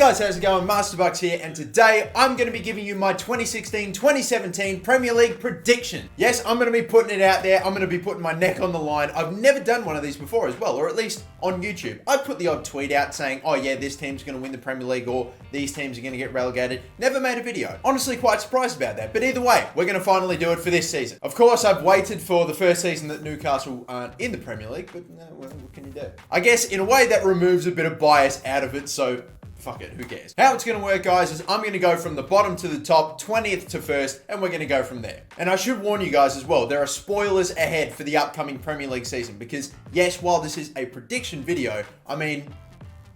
guys, how's it going? Masterbucks here, and today I'm going to be giving you my 2016-2017 Premier League prediction. Yes, I'm going to be putting it out there. I'm going to be putting my neck on the line. I've never done one of these before as well, or at least on YouTube. I'd put the odd tweet out saying, oh yeah, this team's going to win the Premier League, or these teams are going to get relegated. Never made a video. Honestly, quite surprised about that. But either way, we're going to finally do it for this season. Of course, I've waited for the first season that Newcastle aren't in the Premier League, but what can you do? I guess in a way that removes a bit of bias out of it, so fuck it, who cares? How it's going to work, guys, is I'm going to go from the bottom to the top, 20th to first, and we're going to go from there. And I should warn you guys as well, there are spoilers ahead for the upcoming Premier League season, because yes, while this is a prediction video, I mean,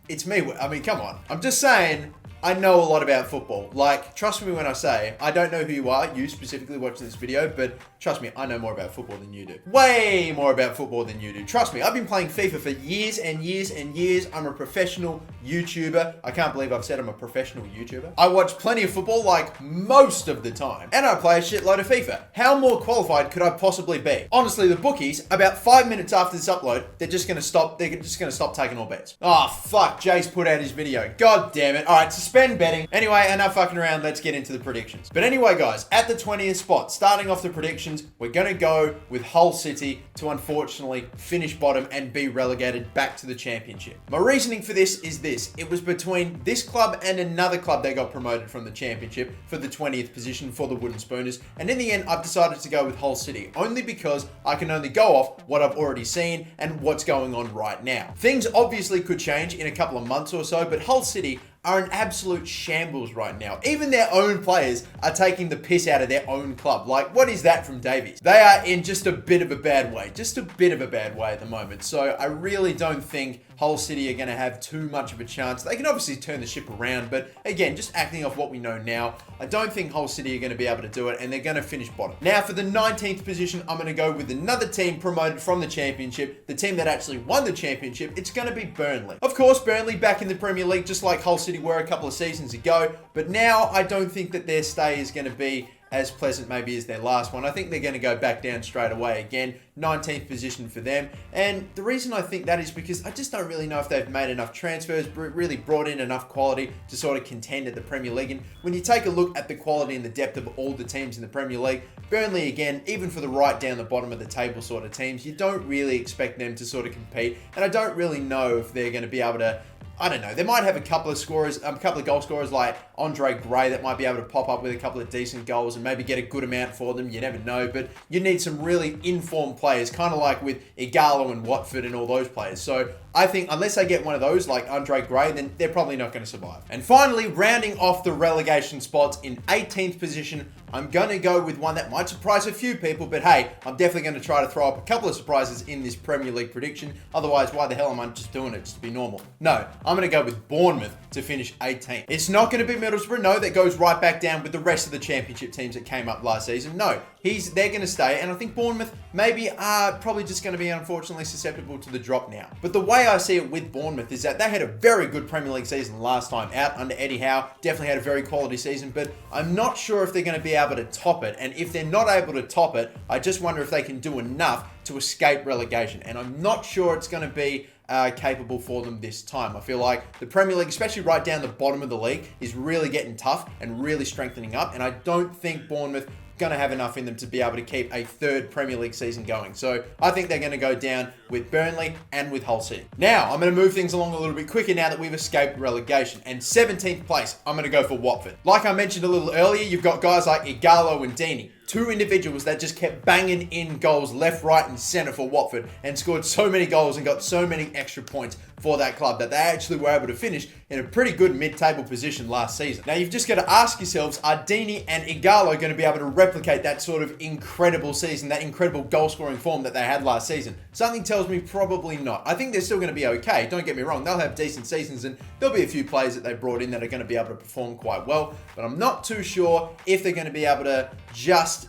it's me. I mean, come on. I'm just saying, I know a lot about football. Like, trust me when I say, I don't know who you are, you specifically watching this video, but trust me, I know more about football than you do. Way more about football than you do. Trust me, I've been playing FIFA for years and years and years. I'm a professional YouTuber. I can't believe I've said I'm a professional YouTuber. I watch plenty of football, like most of the time. And I play a shitload of FIFA. How more qualified could I possibly be? Honestly, the bookies, about 5 minutes after this upload, they're just gonna stop taking all bets. Oh, fuck, Jace put out his video. God damn it. All right, suspend betting. Anyway, enough fucking around, let's get into the predictions. But anyway, guys, at the 20th spot, starting off the predictions, we're going to go with Hull City to unfortunately finish bottom and be relegated back to the championship. My reasoning for this is this. It was between this club and another club that got promoted from the championship for the 20th position for the Wooden Spooners. And in the end, I've decided to go with Hull City, only because I can only go off what I've already seen and what's going on right now. Things obviously could change in a couple of months or so, but Hull City are an absolute shambles right now. Even their own players are taking the piss out of their own club. Like, what is that from Davies? They are in just a bit of a bad way. Just a bit of a bad way at the moment. So I really don't think Hull City are going to have too much of a chance. They can obviously turn the ship around, but again, just acting off what we know now, I don't think Hull City are going to be able to do it, and they're going to finish bottom. Now, for the 19th position, I'm going to go with another team promoted from the championship, the team that actually won the championship. It's going to be Burnley. Of course, Burnley back in the Premier League, just like Hull City were a couple of seasons ago, but now I don't think that their stay is going to be as pleasant maybe as their last one. I think they're going to go back down straight away again. 19th position for them. And the reason I think that is because I just don't really know if they've made enough transfers, really brought in enough quality to sort of contend at the Premier League. And when you take a look at the quality and the depth of all the teams in the Premier League, Burnley, again, even for the right down the bottom of the table sort of teams, you don't really expect them to sort of compete. And I don't really know if they're going to be able to, I don't know. They might have a couple of scorers, a couple of goal scorers like Andre Gray that might be able to pop up with a couple of decent goals and maybe get a good amount for them. You never know. But you need some really informed players, kind of like with Ighalo and Watford and all those players. So I think unless they get one of those like Andre Gray, then they're probably not going to survive. And finally, rounding off the relegation spots in 18th position, I'm going to go with one that might surprise a few people, but hey, I'm definitely going to try to throw up a couple of surprises in this Premier League prediction. Otherwise, why the hell am I just doing it just to be normal? No, I'm going to go with Bournemouth to finish 18th. It's not going to be Middlesbrough. No, that goes right back down with the rest of the championship teams that came up last season. No, they're going to stay, and I think Bournemouth maybe are probably just going to be unfortunately susceptible to the drop now. But the way I see it with Bournemouth is that they had a very good Premier League season last time out under Eddie Howe. Definitely had a very quality season, but I'm not sure if they're going to be able to top it. And if they're not able to top it, I just wonder if they can do enough to escape relegation. And I'm not sure it's going to be capable for them this time. I feel like the Premier League, especially right down the bottom of the league, is really getting tough and really strengthening up. And I don't think Bournemouth going to have enough in them to be able to keep a third Premier League season going. So I think they're going to go down with Burnley and with Hull City. Now, I'm going to move things along a little bit quicker now that we've escaped relegation. And 17th place, I'm going to go for Watford. Like I mentioned a little earlier, you've got guys like Ighalo and Deeney. Two individuals that just kept banging in goals left, right, and center for Watford and scored so many goals and got so many extra points for that club that they actually were able to finish in a pretty good mid-table position last season. Now, you've just got to ask yourselves, are Deeney and Ighalo going to be able to replicate that sort of incredible season, that incredible goal-scoring form that they had last season? Something tells me probably not. I think they're still going to be okay. Don't get me wrong. They'll have decent seasons and there'll be a few players that they brought in that are going to be able to perform quite well, but I'm not too sure if they're going to be able to just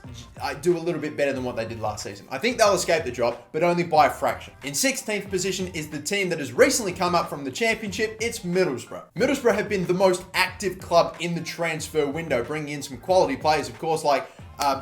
do a little bit better than what they did last season. I think they'll escape the drop, but only by a fraction. In 16th position is the team that has recently come up from the championship. It's Middlesbrough. Middlesbrough have been the most active club in the transfer window, bringing in some quality players, of course, like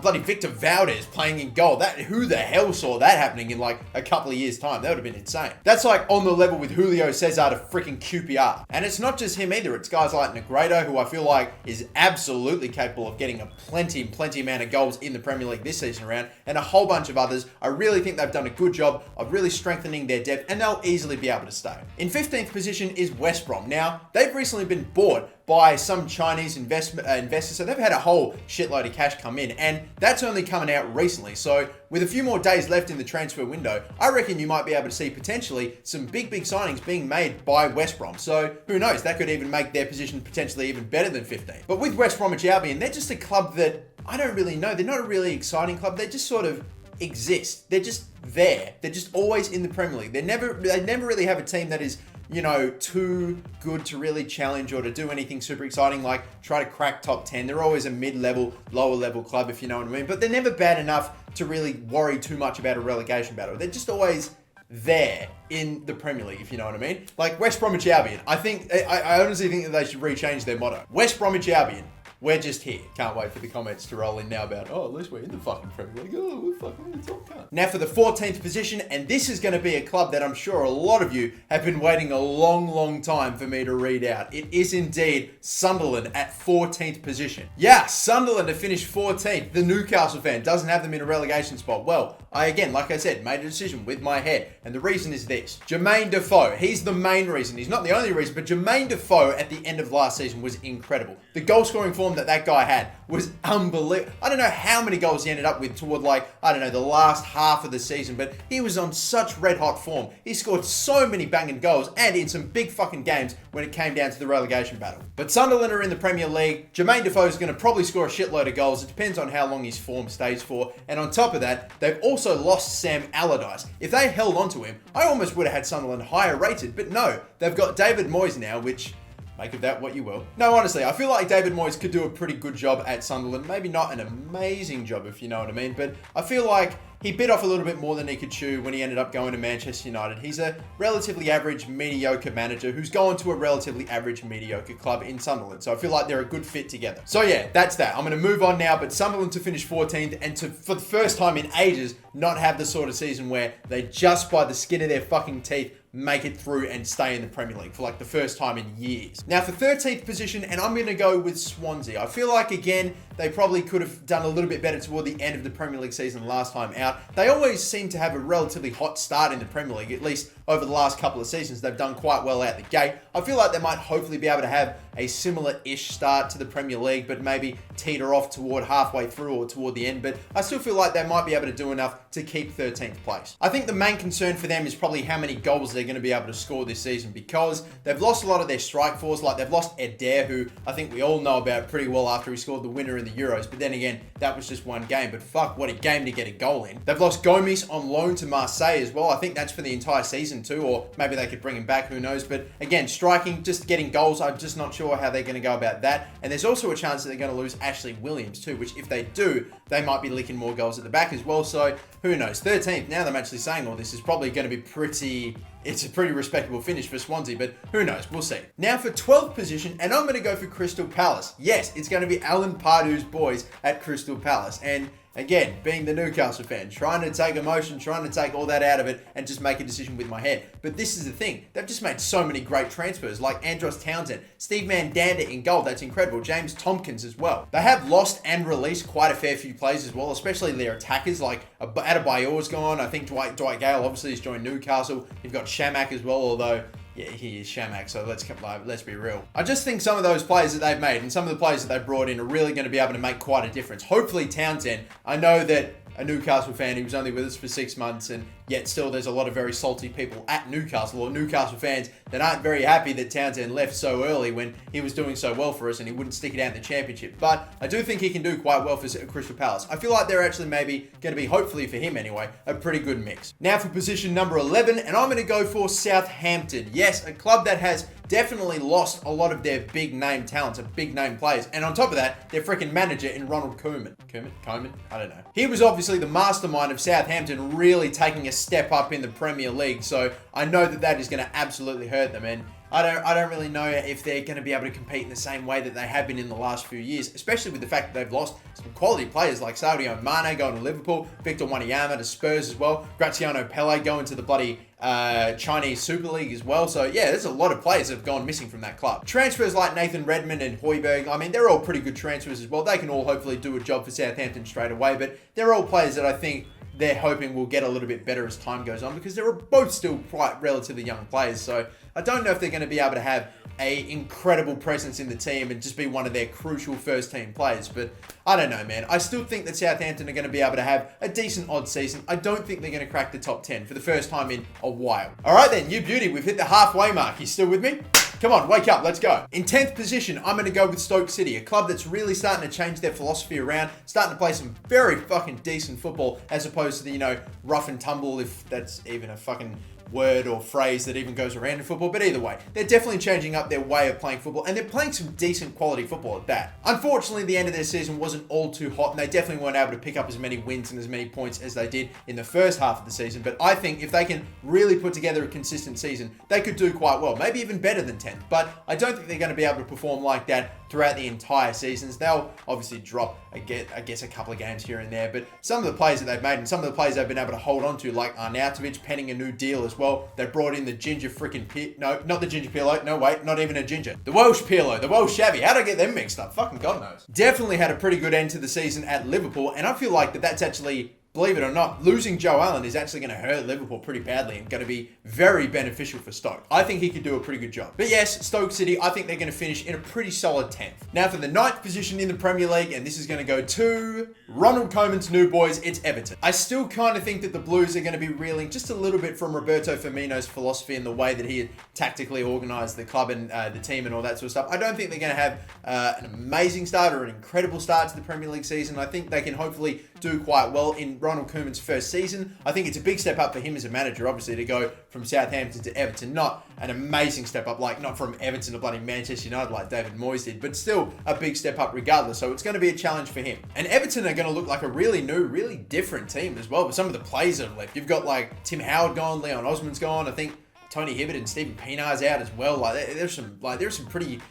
bloody Victor Valdez playing in goal. Who the hell saw that happening in like a couple of years' time? That would have been insane. That's like on the level with Julio Cesar to freaking QPR. And it's not just him either. It's guys like Negredo, who I feel like is absolutely capable of getting a plenty amount of goals in the Premier League this season around, and a whole bunch of others. I really think they've done a good job of really strengthening their depth, and they'll easily be able to stay. In 15th position is West Brom. Now, they've recently been bought by some Chinese investors, so they've had a whole shitload of cash come in, and that's only coming out recently. So with a few more days left in the transfer window, I reckon you might be able to see potentially some big signings being made by West Brom. So who knows, that could even make their position potentially even better than 15. But with West Bromwich Albion, they're just a club that I don't really know. They're not a really exciting club. They just sort of exist. They're just there. They're just always in the Premier League. They never really have a team that is, you know, too good to really challenge or to do anything super exciting, like try to crack top 10. They're always a mid-level, lower level club, if you know what I mean. But they're never bad enough to really worry too much about a relegation battle. They're just always there in the Premier League, if you know what I mean. Like West Bromwich Albion. I honestly think that they should rechange their motto. West Bromwich Albion. We're just here. Can't wait for the comments to roll in now about, oh, at least we're in the fucking Premier League. Oh, we're fucking in the top cup. Now for the 14th position, and this is going to be a club that I'm sure a lot of you have been waiting a long time for me to read out. It is indeed Sunderland at 14th position. Yeah, Sunderland to finish 14th. The Newcastle fan doesn't have them in a relegation spot. Well, I, again, like I said, made a decision with my head. And the reason is this. Jermaine Defoe. He's the main reason. He's not the only reason, but Jermaine Defoe at the end of last season was incredible. The goal scoring form that guy had was unbelievable. I don't know how many goals he ended up with toward the last half of the season, but he was on such red hot form. He scored so many banging goals and in some big fucking games when it came down to the relegation battle. But Sunderland are in the Premier League. Jermaine Defoe is going to probably score a shitload of goals. It depends on how long his form stays for. And on top of that, they've also lost Sam Allardyce. If they held on to him, I almost would have had Sunderland higher rated, but no, they've got David Moyes now, which make of that what you will. No, honestly, I feel like David Moyes could do a pretty good job at Sunderland. Maybe not an amazing job, if you know what I mean, but I feel like he bit off a little bit more than he could chew when he ended up going to Manchester United. He's a relatively average, mediocre manager who's gone to a relatively average, mediocre club in Sunderland. So I feel like they're a good fit together. So yeah, that's that. I'm going to move on now, but Sunderland to finish 14th and to, for the first time in ages, not have the sort of season where they just by the skin of their fucking teeth make it through and stay in the Premier League for like the first time in years. Now for 13th position, and I'm going to go with Swansea. I feel like, again, they probably could have done a little bit better toward the end of the Premier League season last time out. They always seem to have a relatively hot start in the Premier League, at least over the last couple of seasons. They've done quite well out the gate. I feel like they might hopefully be able to have a similar-ish start to the Premier League, but maybe teeter off toward halfway through or toward the end. But I still feel like they might be able to do enough to keep 13th place. I think the main concern for them is probably how many goals they're going to be able to score this season, because they've lost a lot of their strike force. Like, they've lost Ed Dare, who I think we all know about pretty well after he scored the winner in the Euros. But then again, that was just one game. But fuck, what a game to get a goal in. They've lost Gomes on loan to Marseille as well. I think that's for the entire season too, or maybe they could bring him back, who knows. But again, striking, just getting goals, I'm just not sure how they're going to go about that. And there's also a chance that they're going to lose Ashley Williams too, which if they do, they might be licking more goals at the back as well. So who knows? 13th, now that I'm actually saying all this, is probably going to be it's a pretty respectable finish for Swansea, but who knows? We'll see. Now for 12th position, and I'm going to go for Crystal Palace. Yes, it's going to be Alan Pardew's boys at Crystal Palace. And again, being the Newcastle fan, trying to take emotion, trying to take all that out of it and just make a decision with my head. But this is the thing. They've just made so many great transfers, like Andros Townsend, Steve Mandanda in goal. That's incredible. James Tompkins as well. They have lost and released quite a fair few players as well, especially their attackers, like Adebayor's gone. I think Dwight Gale obviously has joined Newcastle. You've got Shamak as well, although yeah, he is Shamak, so let's be real. I just think some of those players that they've made and some of the players that they've brought in are really going to be able to make quite a difference. Hopefully Townsend, I know that a Newcastle fan, he was only with us for 6 months, and yet still there's a lot of very salty people at Newcastle, or Newcastle fans that aren't very happy that Townsend left so early when he was doing so well for us and he wouldn't stick it out in the championship. But I do think he can do quite well for Crystal Palace. I feel like they're actually maybe going to be, hopefully for him anyway, a pretty good mix. Now for position number 11, and I'm going to go for Southampton. Yes, a club that has definitely lost a lot of their big name talents and big name players. And on top of that, their freaking manager in Ronald Koeman. Koeman? I don't know. He was obviously the mastermind of Southampton really taking a step up in the Premier League. So I know that that is going to absolutely hurt them. And I don't really know if they're going to be able to compete in the same way that they have been in the last few years, especially with the fact that they've lost some quality players like Sadio Mane going to Liverpool, Victor Wanyama to Spurs as well, Graziano Pelle going to the bloody Chinese Super League as well. So yeah, there's a lot of players that have gone missing from that club. Transfers like Nathan Redmond and Højbjerg, I mean, they're all pretty good transfers as well. They can all hopefully do a job for Southampton straight away, but they're all players that I think they're hoping will get a little bit better as time goes on, because they're both still quite relatively young players. So I don't know if they're going to be able to have a incredible presence in the team and just be one of their crucial first team players. But I don't know, man. I still think that Southampton are going to be able to have a decent odd season. I don't think they're going to crack the top 10 for the first time in a while. All right then, you beauty. We've hit the halfway mark. You still with me? Come on, wake up, let's go. In 10th position, I'm going to go with Stoke City, a club that's really starting to change their philosophy around, starting to play some very fucking decent football, as opposed to the, rough and tumble, if that's even a fucking word or phrase that even goes around in football. But either way, they're definitely changing up their way of playing football, and they're playing some decent quality football at that. Unfortunately, the end of their season wasn't all too hot, and they definitely weren't able to pick up as many wins and as many points as they did in the first half of the season. But I think if they can really put together a consistent season, they could do quite well, maybe even better than 10th. But I don't think they're going to be able to perform like that throughout the entire seasons. They'll obviously drop, I guess, a couple of games here and there, but some of the players that they've made and some of the players they've been able to hold on to, like Arnautovic penning a new deal as well. They brought in the ginger freaking no, not the ginger Pirlo. No, wait, not even a ginger. The Welsh Pirlo, the Welsh Xavi. How'd I get them mixed up? Fucking God knows. Definitely had a pretty good end to the season at Liverpool, and I feel like that's actually, believe it or not, losing Joe Allen is actually going to hurt Liverpool pretty badly and going to be very beneficial for Stoke. I think he could do a pretty good job. But yes, Stoke City, I think they're going to finish in a pretty solid 10th. Now for the 9th position in the Premier League, and this is going to go to Ronald Koeman's new boys, it's Everton. I still kind of think that the Blues are going to be reeling just a little bit from Roberto Firmino's philosophy and the way that he had tactically organised the club and the team and all that sort of stuff. I don't think they're going to have an amazing start or an incredible start to the Premier League season. I think they can hopefully do quite well in Ronald Koeman's first season. I think it's a big step up for him as a manager, obviously, to go from Southampton to Everton. Not an amazing step up, like not from Everton to bloody Manchester United like David Moyes did, but still a big step up regardless. So it's going to be a challenge for him. And Everton are going to look like a really new, really different team as well. But some of the players that are left, you've got like Tim Howard gone, Leon Osman's gone. I think Tony Hibbert and Stephen Pienaar's out as well. There's some pretty,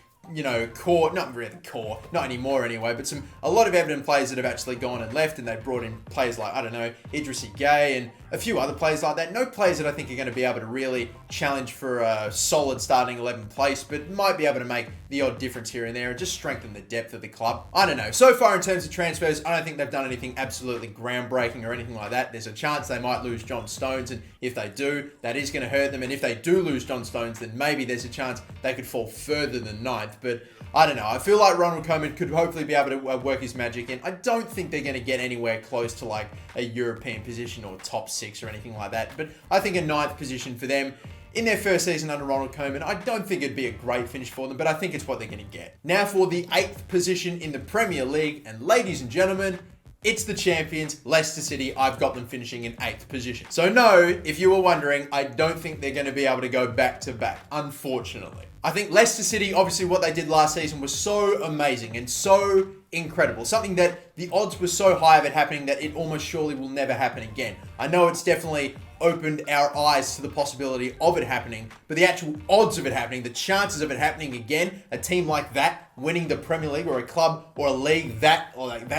core, not really core, not anymore anyway, but a lot of Everton players that have actually gone and left, and they've brought in players like, Idrissi Gueye and a few other players like that. No players that I think are going to be able to really challenge for a solid starting 11 place, but might be able to make the odd difference here and there and just strengthen the depth of the club. I don't know. So far in terms of transfers, I don't think they've done anything absolutely groundbreaking or anything like that. There's a chance they might lose John Stones, and if they do, that is going to hurt them. And if they do lose John Stones, then maybe there's a chance they could fall further than 9th. But I don't know. I feel like Ronald Koeman could hopefully be able to work his magic in. I don't think they're going to get anywhere close to like a European position or top 6 or anything like that. But I think a 9th position for them in their first season under Ronald Koeman, I don't think it'd be a great finish for them, but I think it's what they're going to get. Now for the 8th position in the Premier League, and ladies and gentlemen, it's the champions, Leicester City. I've got them finishing in 8th position. So no, if you were wondering, I don't think they're going to be able to go back to back, unfortunately. I think Leicester City, obviously what they did last season was so amazing and so incredible. Something that the odds were so high of it happening that it almost surely will never happen again. I know it's definitely opened our eyes to the possibility of it happening, but the actual odds of it happening, the chances of it happening again, a team like that winning the Premier League or a club or a league that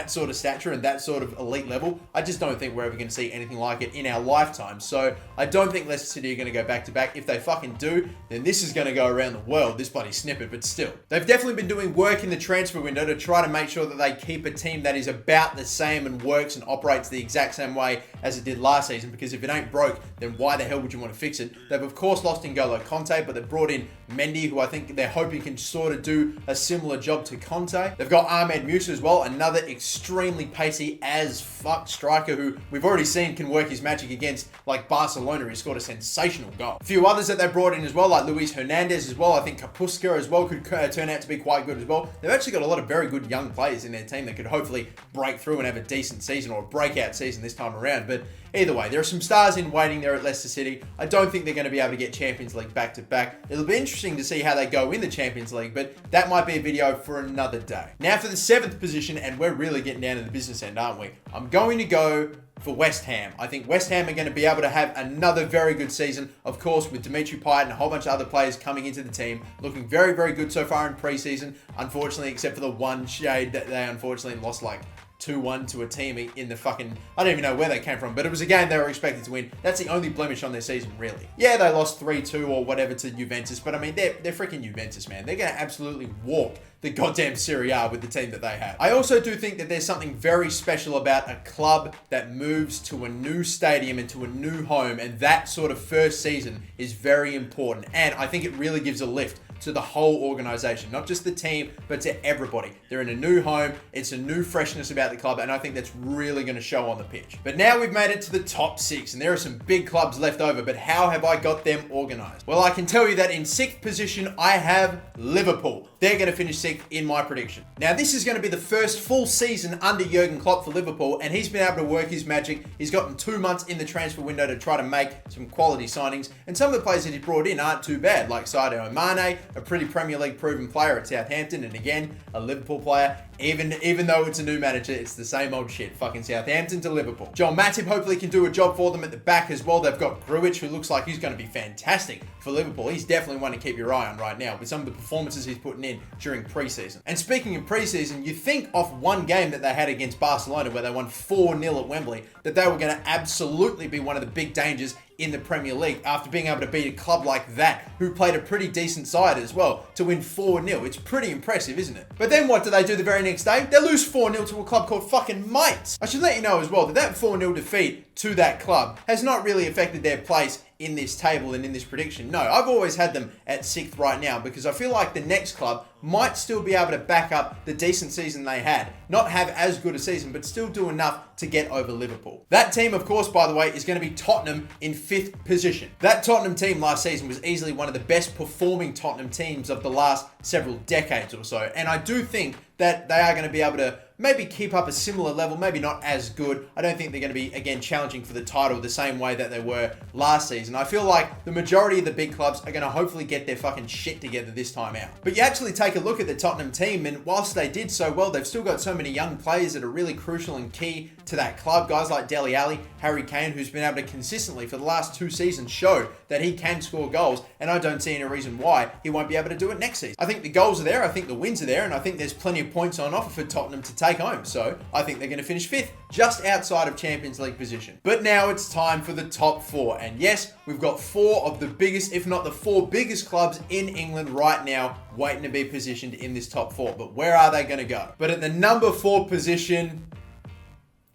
sort of stature and that sort of elite level, I just don't think we're ever going to see anything like it in our lifetime. So I don't think Leicester City are going to go back to back. If they fucking do, then this is going to go around the world, this bloody snippet, but still. They've definitely been doing work in the transfer window to try to make sure that they keep a team that is about the same and works and operates the exact same way as it did last season, because if it ain't broke, then why the hell would you want to fix it? They've of course lost N'Golo Conte, but they've brought in Mendy, who I think they're hoping can sort of do a similar job to Conte. They've got Ahmed Musa as well, another extremely pacey as fuck striker who we've already seen can work his magic against like Barcelona. He scored a sensational goal. A few others that they brought in as well, like Luis Hernandez as well. I think Kapuska as well could turn out to be quite good as well. They've actually got a lot of very good young players in their team that could hopefully break through and have a decent season or a breakout season this time around. But either way, there are some stars in waiting there at Leicester City. I don't think they're going to be able to get Champions League back to back. It'll be interesting interesting to see how they go in the Champions League, but that might be a video for another day. Now for the 7th position, and we're really getting down to the business end, aren't we? I'm going to go for West Ham. I think West Ham are going to be able to have another very good season, of course, with Dimitri Payet and a whole bunch of other players coming into the team, looking very, very good so far in pre-season, unfortunately, except for the one shade that they unfortunately lost like 2-1 to a team in the fucking... I don't even know where they came from, but it was a game they were expected to win. That's the only blemish on their season, really. Yeah, they lost 3-2 or whatever to Juventus, but I mean, they're freaking Juventus, man. They're going to absolutely walk the goddamn Serie A with the team that they have. I also do think that there's something very special about a club that moves to a new stadium and to a new home, and that sort of first season is very important, and I think it really gives a lift to the whole organization, not just the team, but to everybody. They're in a new home, it's a new freshness about the club, and I think that's really going to show on the pitch. But now we've made it to the top 6, and there are some big clubs left over, but how have I got them organized? Well, I can tell you that in 6th position, I have Liverpool. They're going to finish 6th in my prediction. Now, this is going to be the first full season under Jurgen Klopp for Liverpool, and he's been able to work his magic. He's gotten 2 months in the transfer window to try to make some quality signings, and some of the players that he brought in aren't too bad, like Sadio Mane, a pretty Premier League proven player at Southampton, and again, a Liverpool player. Even though it's a new manager, it's the same old shit. Fucking Southampton to Liverpool. Joel Matip hopefully can do a job for them at the back as well. They've got Grujic, who looks like he's going to be fantastic for Liverpool. He's definitely one to keep your eye on right now with some of the performances he's putting in during preseason. And speaking of preseason, you think off one game that they had against Barcelona where they won 4-0 at Wembley, that they were going to absolutely be one of the big dangers in the Premier League after being able to beat a club like that, who played a pretty decent side as well, to win 4-0. It's pretty impressive, isn't it? But then what do they do the very next day? They lose 4-0 to a club called fucking Mainz. I should let you know as well that that 4-0 defeat to that club has not really affected their place in this table and in this prediction. No, I've always had them at 6th right now because I feel like the next club might still be able to back up the decent season they had. Not have as good a season, but still do enough to get over Liverpool. That team, of course, by the way, is going to be Tottenham in 5th position. That Tottenham team last season was easily one of the best performing Tottenham teams of the last several decades or so. And I do think that they are going to be able to maybe keep up a similar level, maybe not as good. I don't think they're going to be, again, challenging for the title the same way that they were last season. I feel like the majority of the big clubs are going to hopefully get their fucking shit together this time out. But you actually take a look at the Tottenham team, and whilst they did so well, they've still got so many young players that are really crucial and key to that club. Guys like Dele Alli, Harry Kane, who's been able to consistently for the last 2 seasons show that he can score goals, and I don't see any reason why he won't be able to do it next season. I think the goals are there, I think the wins are there, and I think there's plenty of points on offer for Tottenham to take home. So I think they're going to finish 5th, just outside of Champions League position. But now it's time for the top 4. And yes, we've got 4 of the biggest, if not the 4 biggest clubs in England right now waiting to be positioned in this top 4. But where are they going to go? But at the number 4 position,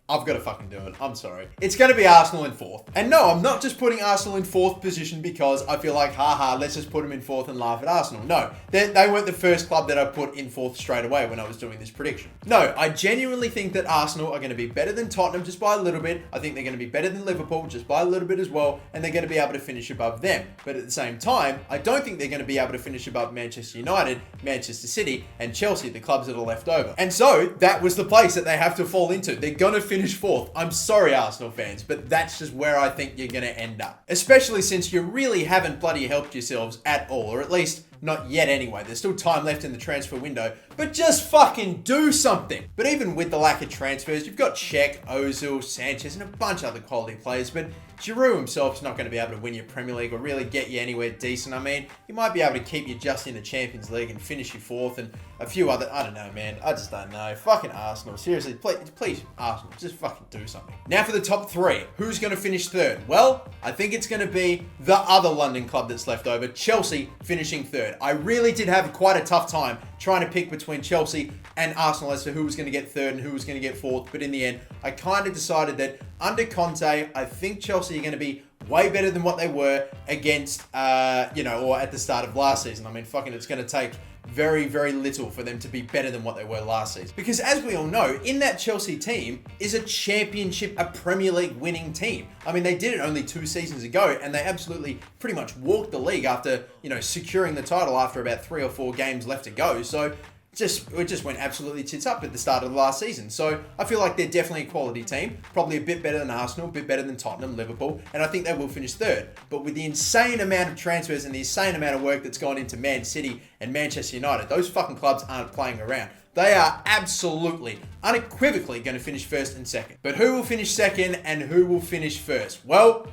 I've got to fucking do it. I'm sorry. It's going to be Arsenal in 4th. And no, I'm not just putting Arsenal in 4th position because I feel like, haha, let's just put them in 4th and laugh at Arsenal. No, they weren't the first club that I put in 4th straight away when I was doing this prediction. No, I genuinely think that Arsenal are going to be better than Tottenham just by a little bit. I think they're going to be better than Liverpool just by a little bit as well. And they're going to be able to finish above them. But at the same time, I don't think they're going to be able to finish above Manchester United, Manchester City, and Chelsea, the clubs that are left over. And so that was the place that they have to fall into. They're going to finish 4th. I'm sorry, Arsenal fans, but that's just where I think you're going to end up. Especially since you really haven't bloody helped yourselves at all, or at least not yet anyway. There's still time left in the transfer window, but just fucking do something. But even with the lack of transfers, you've got Cech, Ozil, Sanchez, and a bunch of other quality players, but Giroud himself's not going to be able to win your Premier League or really get you anywhere decent. I mean, he might be able to keep you just in the Champions League and finish you 4th and a few other, I don't know, man. I just don't know. Fucking Arsenal. Seriously, please, Arsenal, just fucking do something. Now for the top 3. Who's going to finish 3rd? Well, I think it's going to be the other London club that's left over, Chelsea, finishing 3rd. I really did have quite a tough time trying to pick between Chelsea and Arsenal as to who was going to get 3rd and who was going to get 4th. But in the end, I kind of decided that under Conte, I think Chelsea are going to be way better than what they were against, or at the start of last season. I mean, fucking, it's going to take very, very little for them to be better than what they were last season. Because as we all know, in that Chelsea team is a championship, a Premier League winning team. I mean, they did it only 2 seasons ago, and they absolutely pretty much walked the league after, securing the title after about 3 or 4 games left to go. So it just went absolutely tits up at the start of the last season. So I feel like they're definitely a quality team, probably a bit better than Arsenal, a bit better than Tottenham, Liverpool, and I think they will finish third. But with the insane amount of transfers and the insane amount of work that's gone into Man City and Manchester United, those fucking clubs aren't playing around. They are absolutely, unequivocally going to finish first and second. But who will finish second and who will finish first? Well,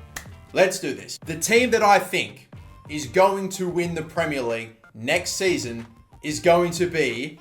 let's do this. The team that I think is going to win the Premier League next season is going to be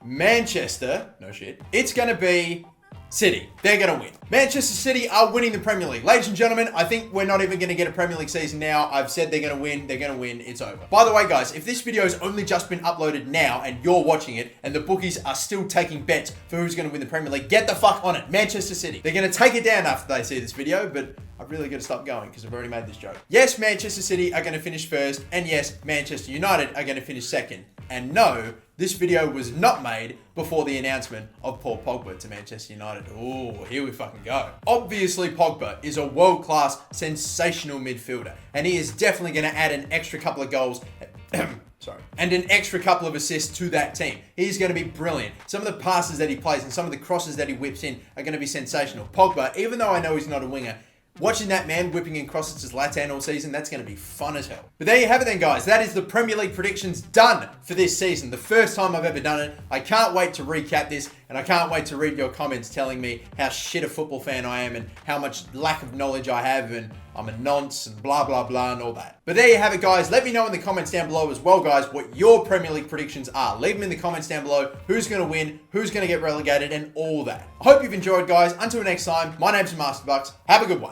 Manchester. No shit. It's going to be City. They're going to win. Manchester City are winning the Premier League. Ladies and gentlemen, I think we're not even going to get a Premier League season now. I've said they're going to win. They're going to win. It's over. By the way, guys, if this video has only just been uploaded now and you're watching it and the bookies are still taking bets for who's going to win the Premier League, get the fuck on it. Manchester City. They're going to take it down after they see this video, but I've really got to stop going because I've already made this joke. Yes, Manchester City are going to finish first, and yes, Manchester United are going to finish second. And no, this video was not made before the announcement of Paul Pogba to Manchester United. Oh, here we fucking go. Obviously, Pogba is a world-class, sensational midfielder, and he is definitely going to add an extra couple of goals and an extra couple of assists to that team. He's going to be brilliant. Some of the passes that he plays and some of the crosses that he whips in are going to be sensational. Pogba, even though I know he's not a winger, watching that man whipping in crosses to Zlatan all season, that's going to be fun as hell. But there you have it then, guys. That is the Premier League predictions done for this season. The first time I've ever done it. I can't wait to recap this, and I can't wait to read your comments telling me how shit a football fan I am and how much lack of knowledge I have and I'm a nonce and blah, blah, blah and all that. But there you have it, guys. Let me know in the comments down below as well, guys, what your Premier League predictions are. Leave them in the comments down below. Who's going to win, who's going to get relegated, and all that. I hope you've enjoyed, guys. Until next time, my name's Master Bucks. Have a good one.